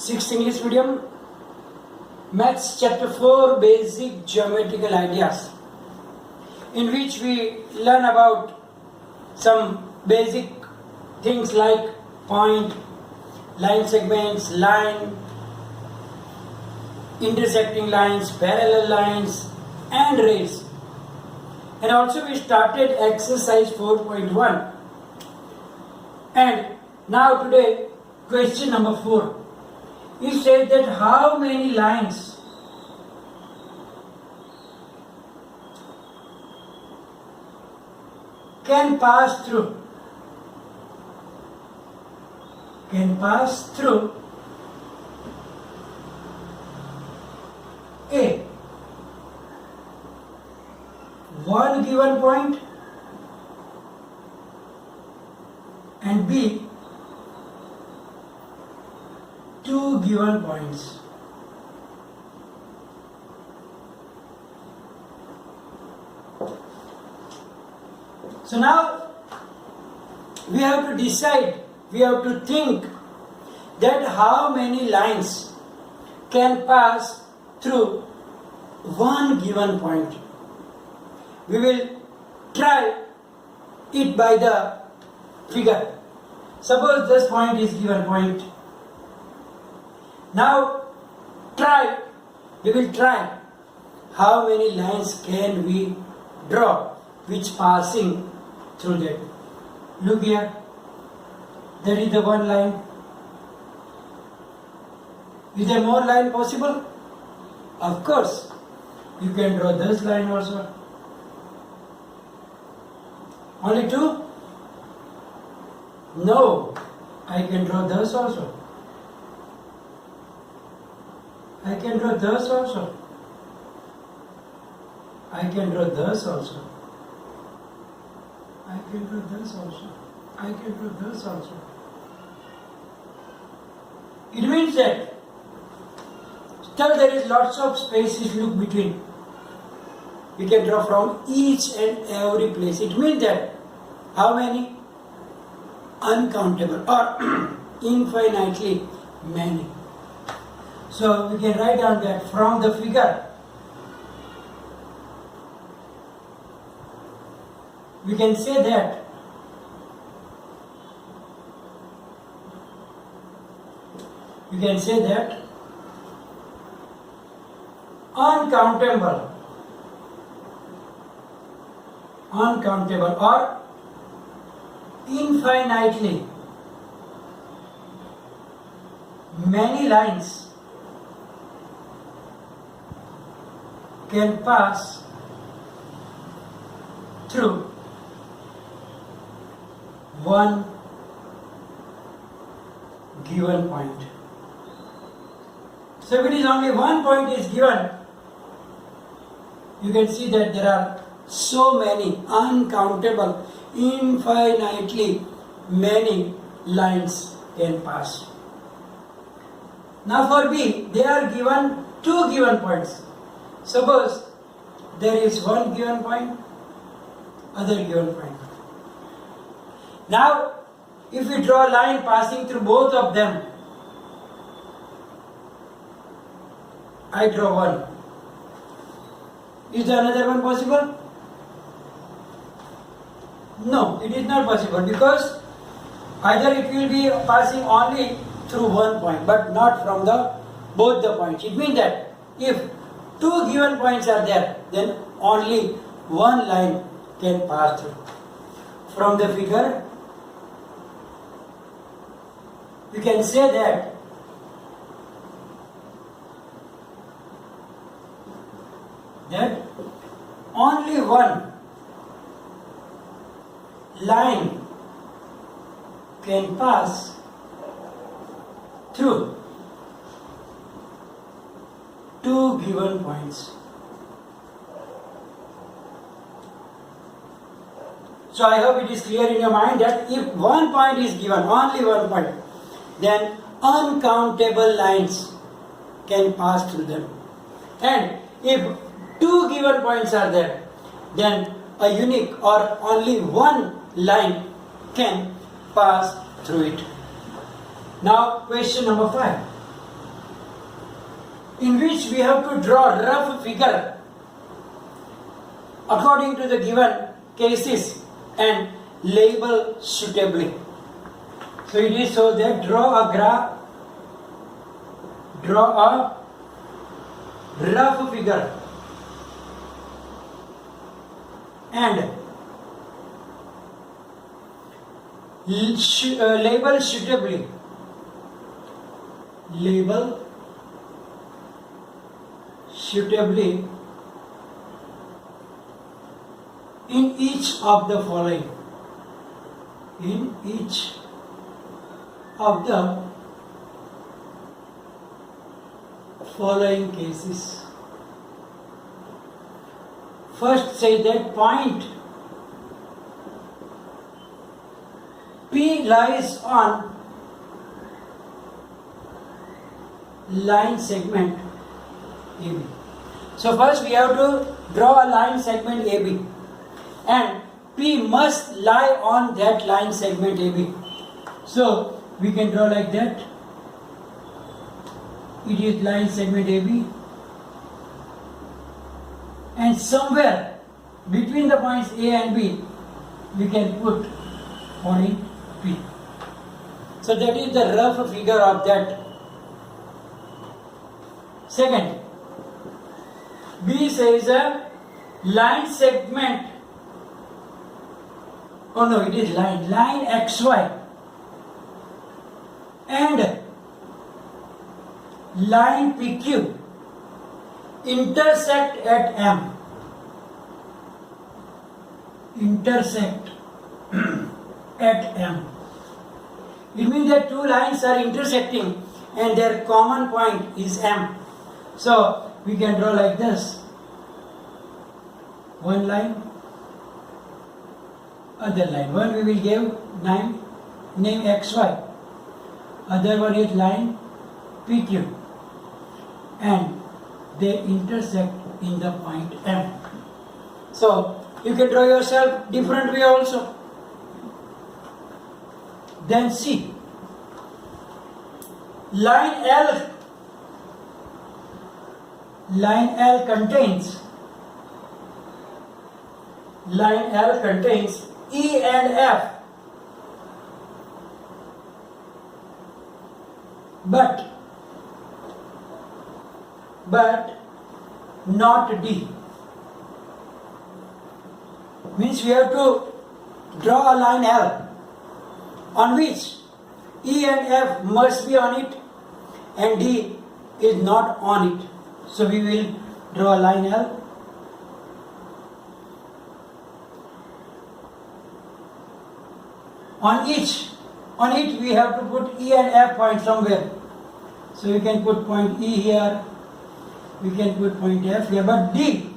6th English medium, Maths chapter 4, basic geometrical ideas, in which we learn about some basic things like point, line segments, line, intersecting lines, parallel lines, and rays. And also we started exercise 4.1. And now today, question number 4. It said that how many lines can pass through A, one given point, and B, two given points. So now we have to decide, we have to think that how many lines can pass through one given point. We will try it by the figure. Suppose this point is given point. Now we will try how many lines can we draw which passing through that. Look here, that is the one line. Is there more line possible? Of course, you can draw this line also. Only two? No, I can draw this also. I can draw this also. I can draw this also. I can draw this also. I can draw this also. It means that still there is lots of spaces look between. We can draw from each and every place. It means that how many? Uncountable or infinitely many. So we can write down that from the figure we can say that uncountable or infinitely many lines can pass through one given point. So if it is only one point is given, you can see that there are so many uncountable, infinitely many lines can pass. Now for B, they are given two given points. Suppose there is one given point, other given point. Now, if we draw a line passing through both of them, I draw one. Is there another one possible? No, it is not possible because either it will be passing only through one point but not from both the points. It means that if two given points are there, then only one line can pass through. From the figure, you can say that only one line can pass through two given points. So I hope it is clear in your mind that if one point is given, only one point, then uncountable lines can pass through them. And if two given points are there, then a unique or only one line can pass through it. Now question number 5. in which we have to draw a rough figure according to the given cases and label suitably. So it is so that draw a rough figure and label suitably. Label suitably in each of the following. In each of the following cases. First, say that point P lies on line segment AB. So first we have to draw a line segment AB, and P must lie on that line segment AB. So we can draw like that. It is line segment AB, and somewhere between the points A and B we can put point P. So that is the rough figure of that. Second, B says a line segment, oh no, it is line XY and line PQ intersect at M. Intersect at M. It means that two lines are intersecting and their common point is M. So we can draw like this. One line, other line. One we will give name XY. Other one is line PQ. And they intersect in the point M. So you can draw yourself different way also. Then C. Line L contains E and F, but not D. Means we have to draw a line L on which E and F must be on it and D is not on it. So we will draw a line L. On it we have to put E and F point somewhere. So we can put point E here, we can put point F here, but D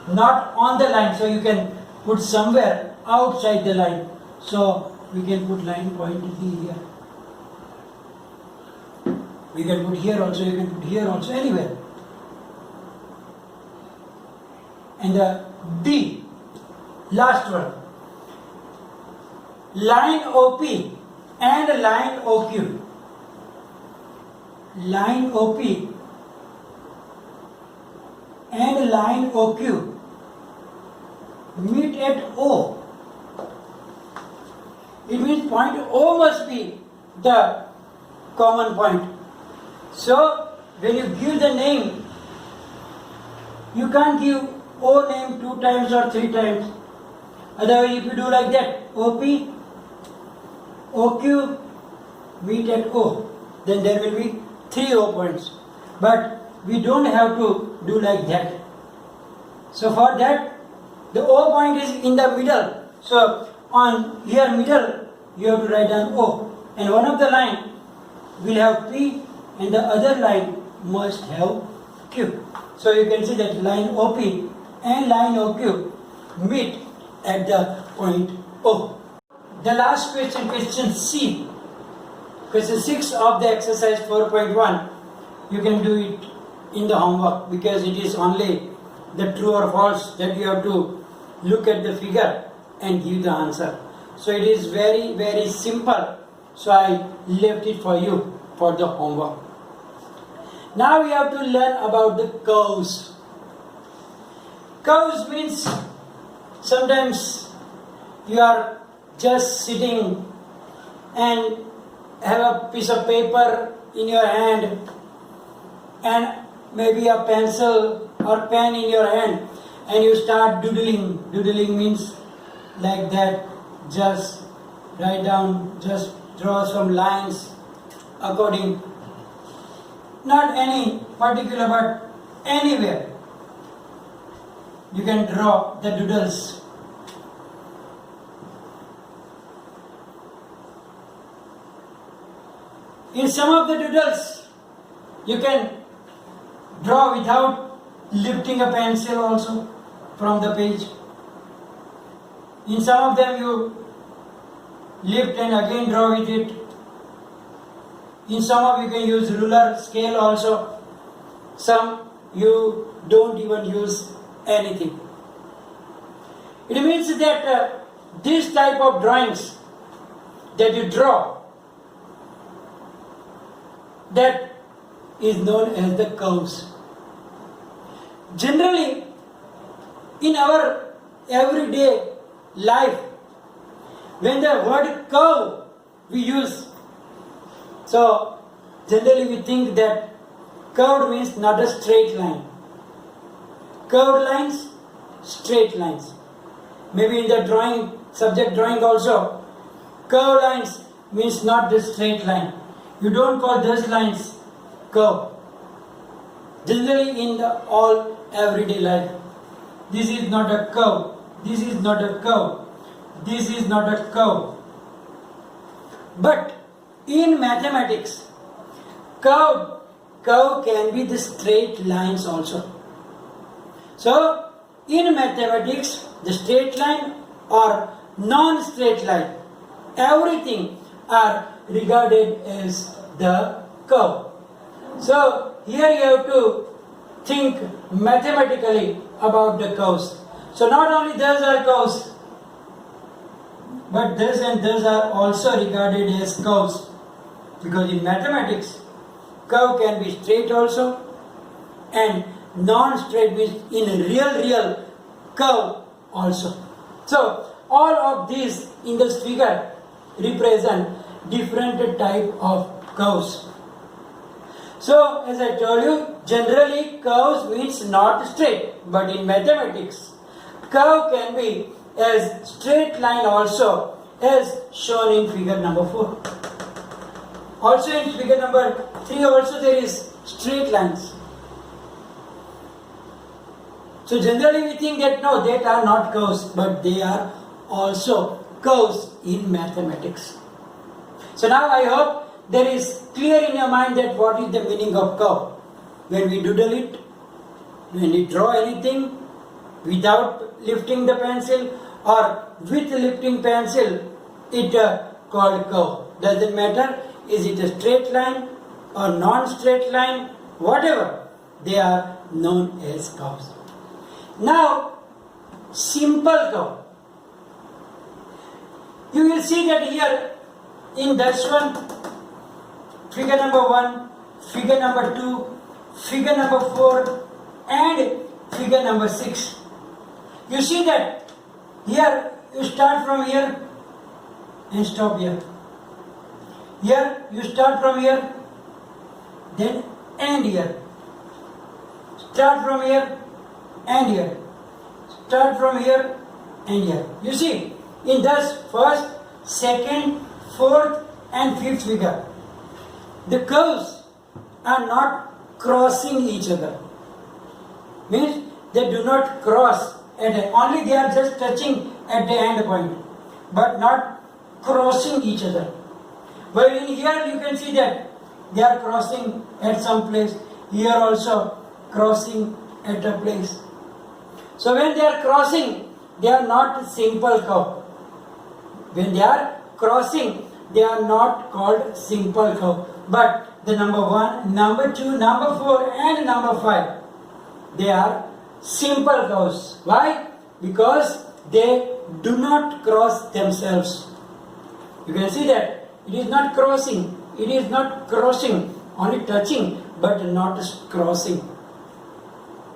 not on the line. So you can put somewhere outside the line. So we can put line point D here. We can put here also, you can put here also, anywhere. And the D, last one. Line OP and line OQ. Line OP and line OQ meet at O. It means point O must be the common point. So when you give the name, you can't give O name 2 times or 3 times. Otherwise, if you do like that, OP, OQ meet at O, then there will be 3 O points. But we don't have to do like that. So for that, the O point is in the middle. So on here middle, you have to write down O. And one of the line will have P and the other line must have Q. So you can see that line OP and line OQ meet at the point O. The last question, question C, question 6 of the exercise 4.1, you can do it in the homework because it is only the true or false that you have to look at the figure and give the answer. So it is very, very simple. So I left it for you for the homework. Now we have to learn about the curves. Curves means sometimes you are just sitting and have a piece of paper in your hand and maybe a pencil or pen in your hand and you start doodling. Doodling means like that, just write down, just draw some lines according, not any particular but anywhere. You can draw the doodles. In some of the doodles, you can draw without lifting a pencil also from the page. In some of them, you lift and again draw with it. In some of you can use ruler, scale also. Some you don't even use anything. It means that this type of drawings that you draw, that is known as the curves. Generally, in our everyday life, when the word curve we use, so generally we think that curved means not a straight line. Curved lines, straight lines. Maybe in the drawing, subject drawing also, curved lines means not the straight line. You don't call those lines curve. Generally in the all everyday life, this is not a curve, this is not a curve, this is not a curve. But in mathematics, curve can be the straight lines also. So in mathematics, the straight line or non-straight line, everything are regarded as the curve. So here you have to think mathematically about the curves. So not only those are curves, but this and this are also regarded as curves. Because in mathematics, curve can be straight also, and non-straight means in real curve also. So all of these in this figure represent different type of curves. So as I told you, generally curves means not straight, but in mathematics, curve can be as straight line also, as shown in figure number 4. Also in figure number 3 also there is straight lines. So generally we think that no, they are not curves, but they are also curves in mathematics. So now I hope there is clear in your mind that what is the meaning of curve. When we doodle it, when we draw anything without lifting the pencil or with lifting pencil, it called curve. Doesn't matter, is it a straight line or non-straight line, whatever, they are known as curves. Now, simple curve. You will see that here in this one, figure number 1, figure number 2, figure number 4 and figure number 6. You see that here you start from here and stop here. Here you start from here, then end here. Start from here and here. Start from here and here. You see, in this first, second, fourth and fifth figure, the curves are not crossing each other. Means they do not cross only they are just touching at the end point, but not crossing each other. While in here you can see that they are crossing at some place, here also crossing at a place. So when they are crossing, they are not simple curve. When they are crossing, they are not called simple curve. But the number 1, number 2, number 4 and number 5, they are simple curves. Why? Because they do not cross themselves. You can see that it is not crossing, it is not crossing, only touching but not crossing.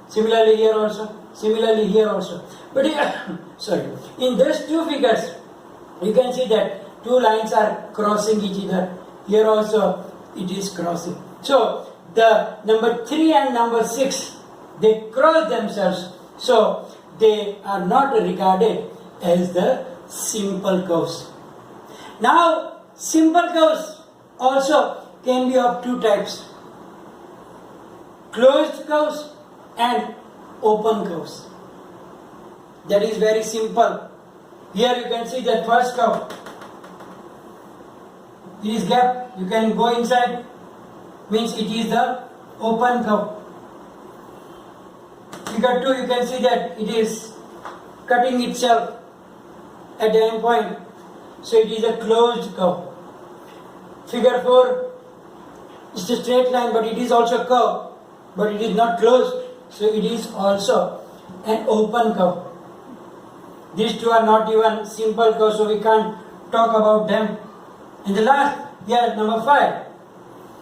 Similarly here also. Similarly here also. But sorry, in these two figures, you can see that two lines are crossing each other. Here also it is crossing. So the number 3 and number 6, they cross themselves. So they are not regarded as the simple curves. Now simple curves also can be of two types: closed curves and open curves. That is very simple. Here you can see that first curve. It is gap. You can go inside. Means it is the open curve. Figure 2, you can see that it is cutting itself at the end point. So it is a closed curve. Figure 4 is a straight line, but it is also curve, but it is not closed. So it is also an open curve. These two are not even simple curves, so we can't talk about them. And the last, here, number 5,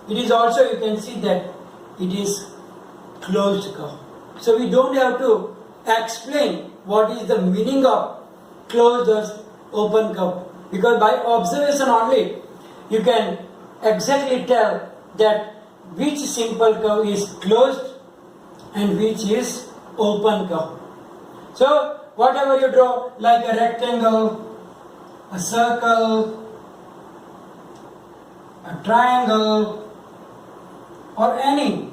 it is also, you can see that it is closed curve. So we don't have to explain what is the meaning of closed or open curve, because by observation only you can exactly tell that which simple curve is closed and which is open curve. So whatever you draw, like a rectangle, a circle, a triangle, or any,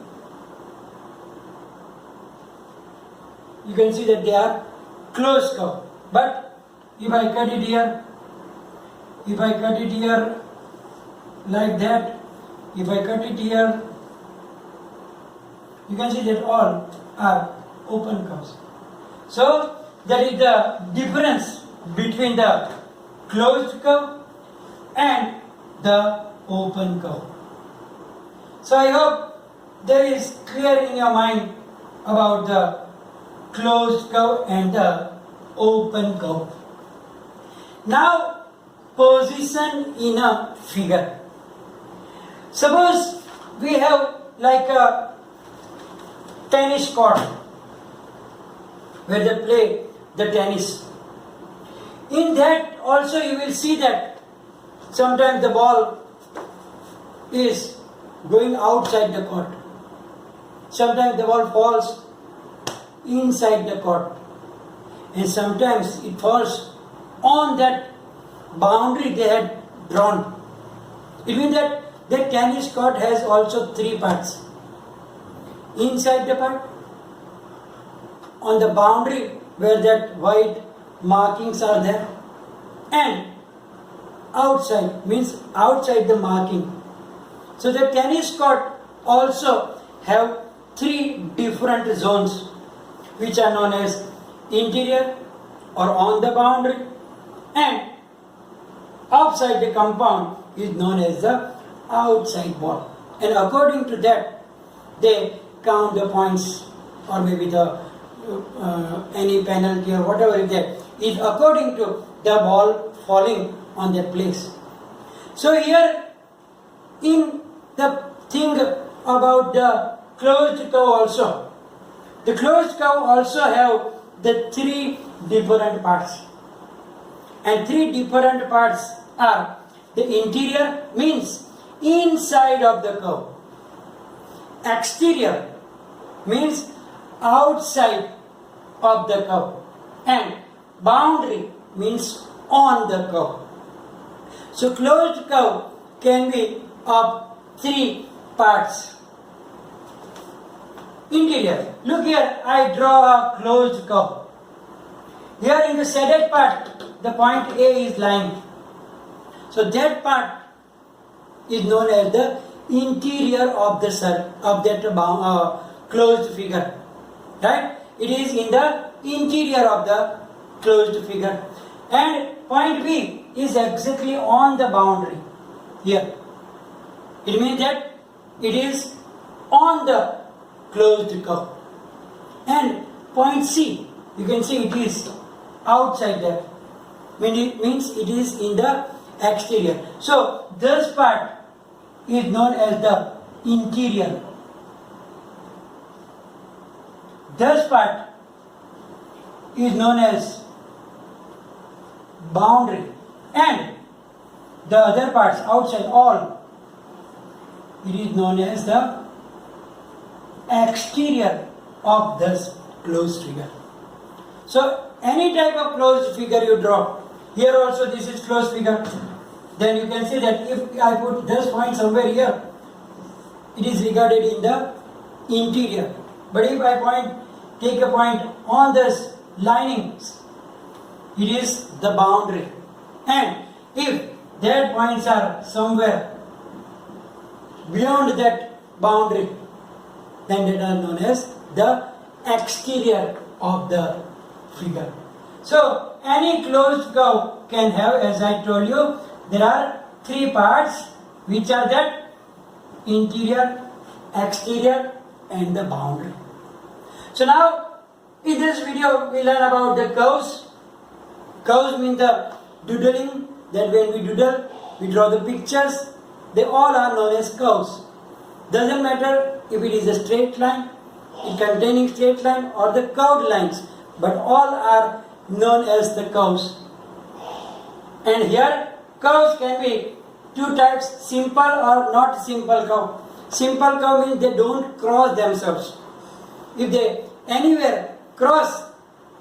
you can see that they are closed curve. But if I cut it here, if I cut it here like that, if I cut it here, you can see that all are open curves. So that is the difference between the closed curve and the open curve. So I hope there is clear in your mind about the closed curve and the open curve. Now position in a figure. Suppose we have like a tennis court where they play the tennis. In that also you will see that sometimes the ball is going outside the court. Sometimes the ball falls inside the court. And sometimes it falls on that boundary they had drawn. It means that the tennis court has also 3 parts. Inside the part, on the boundary where that white markings are there, and outside, means outside the marking. So the tennis court also have 3 different zones which are known as interior or on the boundary, and outside the compound is known as the outside wall. And according to that, they count the points, or maybe the any penalty or whatever is there is according to the ball falling on that place. So here in the thing about the closed curve also, the closed curve also have the 3 different parts, and 3 different parts are the interior, means inside of the curve, exterior means outside of the curve, and boundary means on the curve. So closed curve can be of 3 parts. Interior, look here, I draw a closed curve. Here in the shaded part, the point A is lying. So that part is known as the interior of the closed figure, right? It is in the interior of the closed figure, and point B is exactly on the boundary here. It means that it is on the closed curve, and point C, you can see it is outside there, means it is in the exterior. So this part is known as the interior. This part is known as boundary, and the other parts outside, all, it is known as the exterior of this closed figure. So any type of closed figure you draw, here also this is closed figure, then you can see that if I put this point somewhere here, it is regarded in the interior. But if I take a point on this linings, it is the boundary. And if their points are somewhere beyond that boundary, then they are known as the exterior of the figure. So any closed curve can have, as I told you, there are three parts, which are that interior, exterior, and the boundary. So now in this video we learn about the curves. Curves mean the doodling, that when we doodle, we draw the pictures. They all are known as curves. Doesn't matter if it is a straight line, it containing straight line, or the curved lines, but all are known as the curves. And here curves can be two types, simple or not simple curve. Simple curve means they don't cross themselves. If they anywhere cross,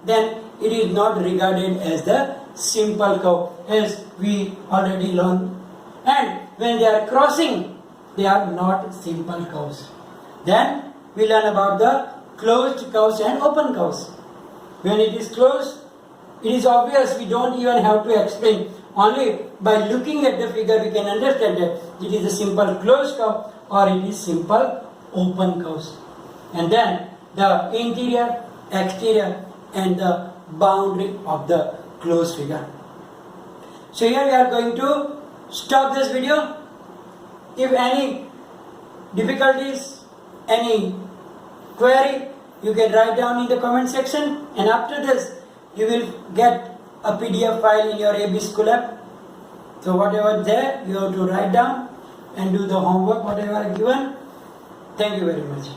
then it is not regarded as the simple curve, as we already learned. And when they are crossing, they are not simple curves. Then we learn about the closed curves and open curves. When it is closed, it is obvious, we don't even have to explain. Only by looking at the figure we can understand that it is a simple closed curve or it is simple open curves. And then the interior, exterior, and the boundary of the closed figure. So here we are going to stop this video. If any difficulties, any query, you can write down in the comment section, and after this you will get a PDF file in your AB School app. So whatever there, you have to write down and do the homework whatever given. Thank you very much.